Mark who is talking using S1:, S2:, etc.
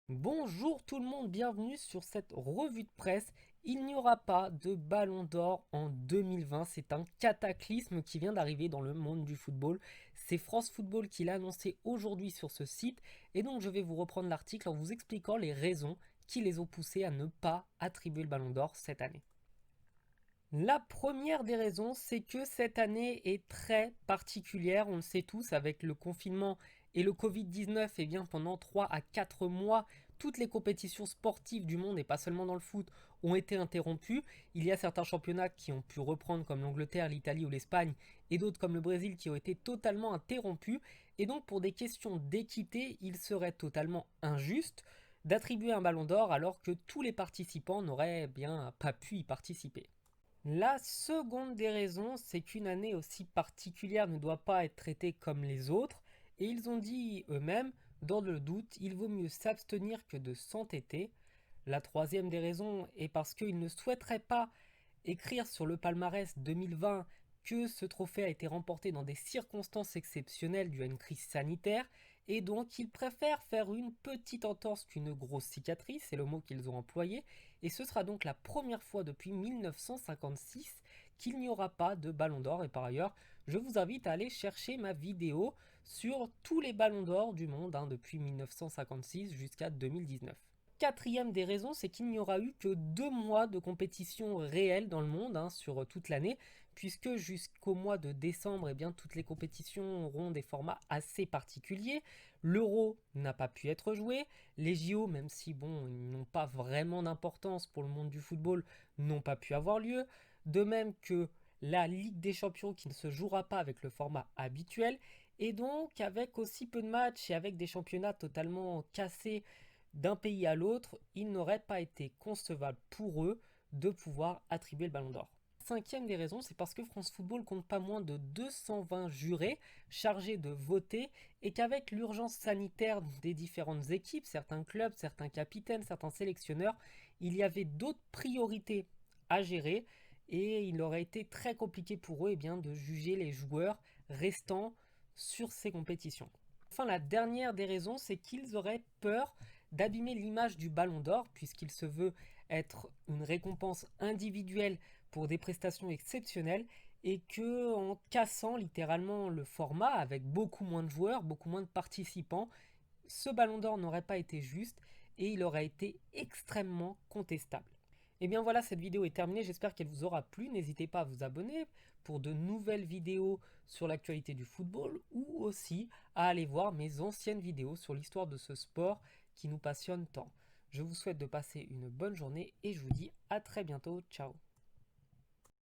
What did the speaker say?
S1: Bonjour tout le monde, bienvenue sur cette revue de presse. Il n'y aura pas de Ballon d'Or en 2020, c'est un cataclysme qui vient d'arriver dans le monde du football. C'est France Football qui l'a annoncé aujourd'hui sur ce site et donc je vais vous reprendre l'article en vous expliquant les raisons qui les ont poussés à ne pas attribuer le Ballon d'Or cette année. La première des raisons, c'est que cette année est très particulière, on le sait tous, avec le confinement et le Covid-19, et bien pendant 3 à 4 mois, toutes les compétitions sportives du monde, et pas seulement dans le foot, ont été interrompues. Il y a certains championnats qui ont pu reprendre, comme l'Angleterre, l'Italie ou l'Espagne, et d'autres comme le Brésil qui ont été totalement interrompus. Et donc pour des questions d'équité, il serait totalement injuste d'attribuer un ballon d'or alors que tous les participants n'auraient bien pas pu y participer. La seconde des raisons, c'est qu'une année aussi particulière ne doit pas être traitée comme les autres, et ils ont dit eux-mêmes, dans le doute, il vaut mieux s'abstenir que de s'entêter. La troisième des raisons est parce qu'ils ne souhaiteraient pas écrire sur le palmarès 2020 que ce trophée a été remporté dans des circonstances exceptionnelles dues à une crise sanitaire, et donc ils préfèrent faire une petite entorse qu'une grosse cicatrice, c'est le mot qu'ils ont employé, et ce sera donc la première fois depuis 1956 qu'il n'y aura pas de ballon d'or, et par ailleurs, je vous invite à aller chercher ma vidéo sur tous les ballons d'or du monde, depuis 1956 jusqu'à 2019. Quatrième des raisons, c'est qu'il n'y aura eu que 2 mois de compétition réelle dans le monde sur toute l'année, puisque jusqu'au mois de décembre, eh bien, toutes les compétitions auront des formats assez particuliers. L'Euro n'a pas pu être joué, les JO, même si bon, ils n'ont pas vraiment d'importance pour le monde du football, n'ont pas pu avoir lieu. De même que la Ligue des Champions qui ne se jouera pas avec le format habituel, et donc avec aussi peu de matchs et avec des championnats totalement cassés d'un pays à l'autre, il n'aurait pas été concevable pour eux de pouvoir attribuer le ballon d'or. Cinquième des raisons, c'est parce que France Football compte pas moins de 220 jurés chargés de voter et qu'avec l'urgence sanitaire des différentes équipes, certains clubs, certains capitaines, certains sélectionneurs, il y avait d'autres priorités à gérer et il aurait été très compliqué pour eux de juger les joueurs restants sur ces compétitions. Enfin, la dernière des raisons, c'est qu'ils auraient peur d'abîmer l'image du Ballon d'Or, puisqu'il se veut être une récompense individuelle pour des prestations exceptionnelles, et que en cassant littéralement le format avec beaucoup moins de joueurs, beaucoup moins de participants, ce Ballon d'Or n'aurait pas été juste et il aurait été extrêmement contestable. Et bien voilà, cette vidéo est terminée, j'espère qu'elle vous aura plu. N'hésitez pas à vous abonner pour de nouvelles vidéos sur l'actualité du football ou aussi à aller voir mes anciennes vidéos sur l'histoire de ce sport qui nous passionne tant. Je vous souhaite de passer une bonne journée et je vous dis à très bientôt. Ciao.